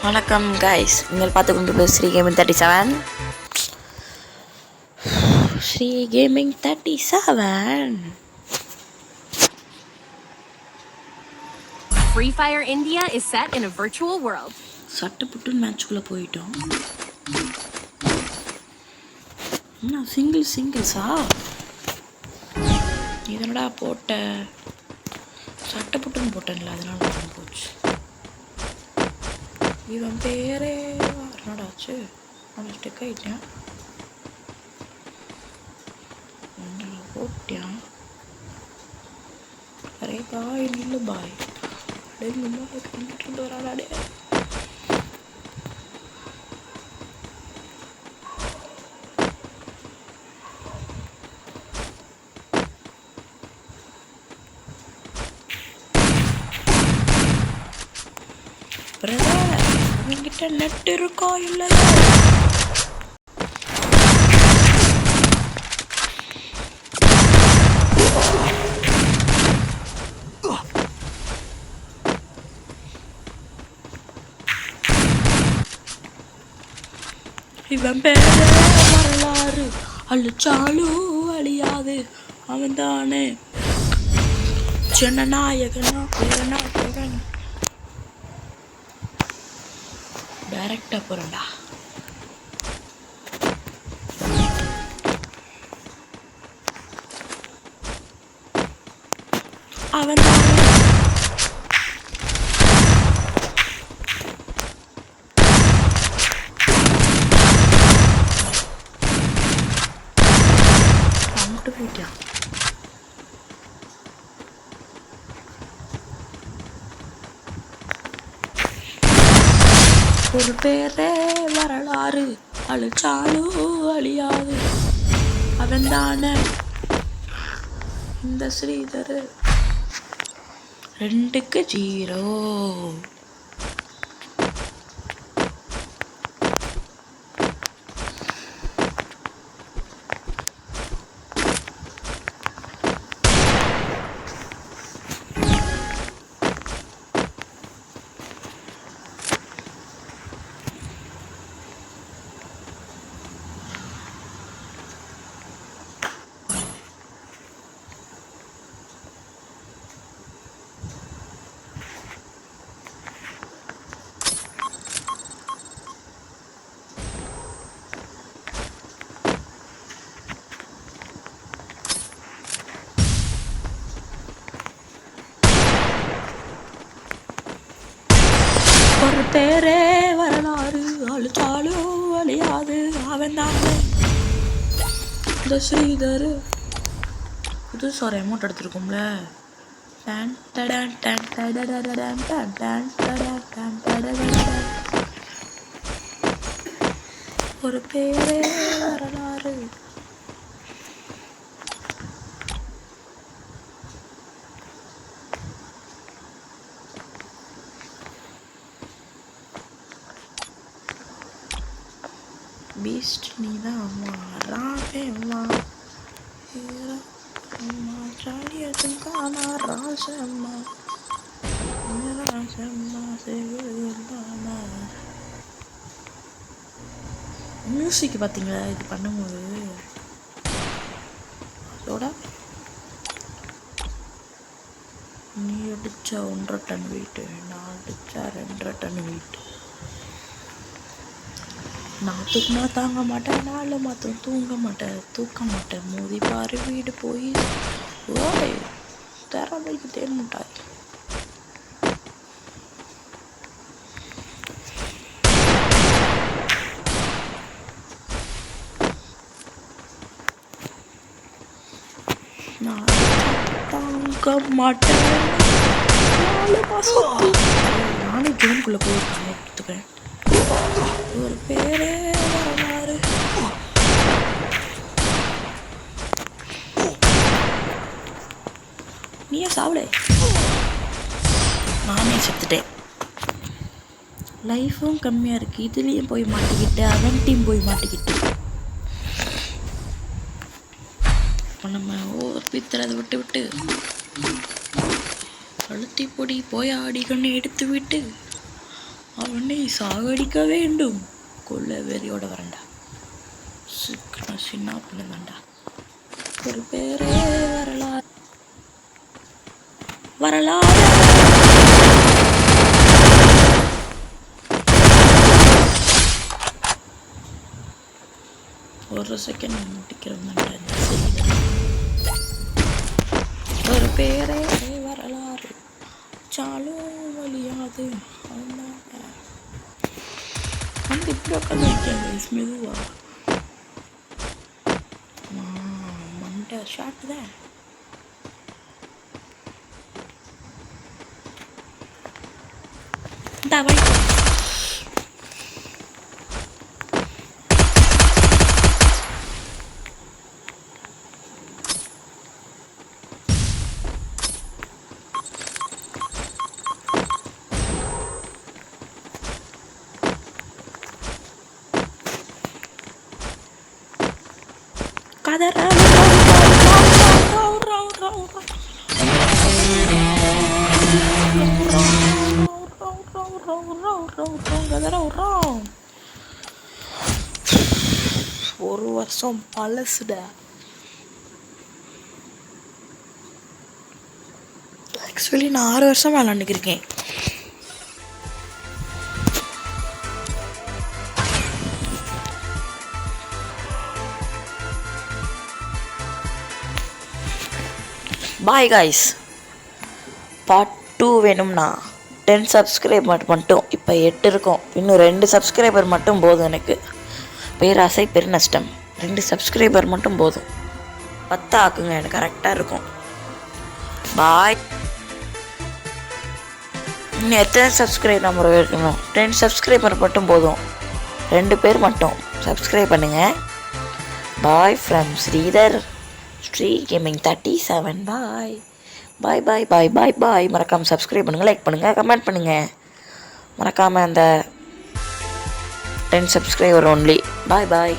வணக்கம் கைஸ், நீங்கள் பார்த்து கொண்டு Sri gaming 37. Sri gaming 37. Free Fire India is set in a virtual world. சட்டப்புட்டு மேட்ச்குள்ளே போயிட்டோம். சிங்கிள்ஸா இதனடா போட்ட சட்டப்புட்டுன்னு போட்டேன்ல, அதனால போச்சு. இவன் பேரே என்னடாச்சு, அவன் ஸ்டெக் ஆகிட்டேன். போட்டியான். அரே பாய், நில்லு பாய். அடே நின்று இருந்து வராடே. அவன்கிட்ட நெட் இருக்கா இல்லையா? இவன் பேர வரலாறு அழிச்சாலும் அழியாது, அவன் தானே ஜனநாயகனா. டைரக்டா போறேன்டா. அவன் போயிட்டான். ஒரு பேரே வரலாறு அழிச்சாலும் அழியாது, அவன் தானே இந்த ஸ்ரீதர். 2-0. ஒரு பேரே வரலாறு அழிச்சாலும் அழியாது, அவன் தானே இந்த ஸ்ரீதர். புதுசா ஒரு அமௌண்ட் எடுத்துருக்கோம்ல. ஒரு பேரே வரலாறு. பீஸ்ட் நீதான் அம்மா ராசம்மா ஜாலியதுக்கான ராசம்மா ராசம்மா சேவல்தானா. மியூசிக் பார்த்தீங்களா இது பண்ணும்போது? அதோட நீ அடிச்சா 1.5 டன் வெயிட்டு, நான் அடிச்சா 2.5 டன் வெயிட்டு. நான் தூக்கினா தாங்க மாட்டேன், நாலு மாத்திரம் தூங்க மாட்டேன், தூக்க மாட்டேன். மோதி பாரு வீடு போய் ஓய் தரவைக்கு தேன் முட்டாய். நான் தாங்க மாட்டேன், 4 மாசம். நானே கேம்குள்ளே போய் எடுத்துக்கிறேன். ஒரு பேரே வரலாறு. நீயே சாப்பிட. நானே செத்துட்டேன். லைஃபும் கம்மியாக இருக்குது, இதுலேயும் போய் மாட்டிக்கிட்டு அவன்ட்டையும் போய் மாட்டிக்கிட்டு. இப்போ நம்ம பித்துறதை விட்டு அழுத்தி பொடி போய் ஆடிக்கொண்டு எடுத்து விட்டு அவனை சாகடிக்க வேண்டும். கொள்ள வெறியோட வரண்டா. சீக்கிரம் சின்ன பண்ணுதாண்டா. ஒரு பேரே வரலாறு வரலாறு. ஒரு செகண்ட் முடிக்கிறோம்டா. ஒரு பேரே வரலாறு சாலும் வழியாது. வந்து இப்படி உட்காந்து வைக்காங்க மெதுவா. மண்டை ஷார்ட் தான். இந்த வழி கதற ஒரு வருஷம் பழசுட. ஆக்சுவலி நான் 6 வருஷம் விளாண்டுக்கிருக்கேன். Bye guys. பார்ட் 2 வேணும்னா 10 சப்ஸ்கிரைபர் மட்டும். இப்போ 8 இருக்கும். இன்னும் 2 சப்ஸ்கிரைபர் மட்டும் போதும். எனக்கு பேராசை பெருநஷ்டம். 2 சப்ஸ்கிரைபர் மட்டும் போதும். 10 ஆக்குங்க, எனக்கு கரெக்டாக இருக்கும். பாய். இன்னும் எத்தனை சப்ஸ்கிரைப் நம்பர் இருக்கணும்? 10 சப்ஸ்கிரைபர் மட்டும் போதும். 2 பேர் மட்டும் சப்ஸ்கிரைப் பண்ணுங்கள். Bye from Sridhar Sri gaming 37. Bye bye bye bye bye bye. மறக்காமல் சப்ஸ்கிரைப் பண்ணுங்கள், லைக் பண்ணுங்கள், கமெண்ட் பண்ணுங்கள். மறக்காமல் அந்த 10 சப்ஸ்கிரைபர் ஒன்லி. பாய் பாய்.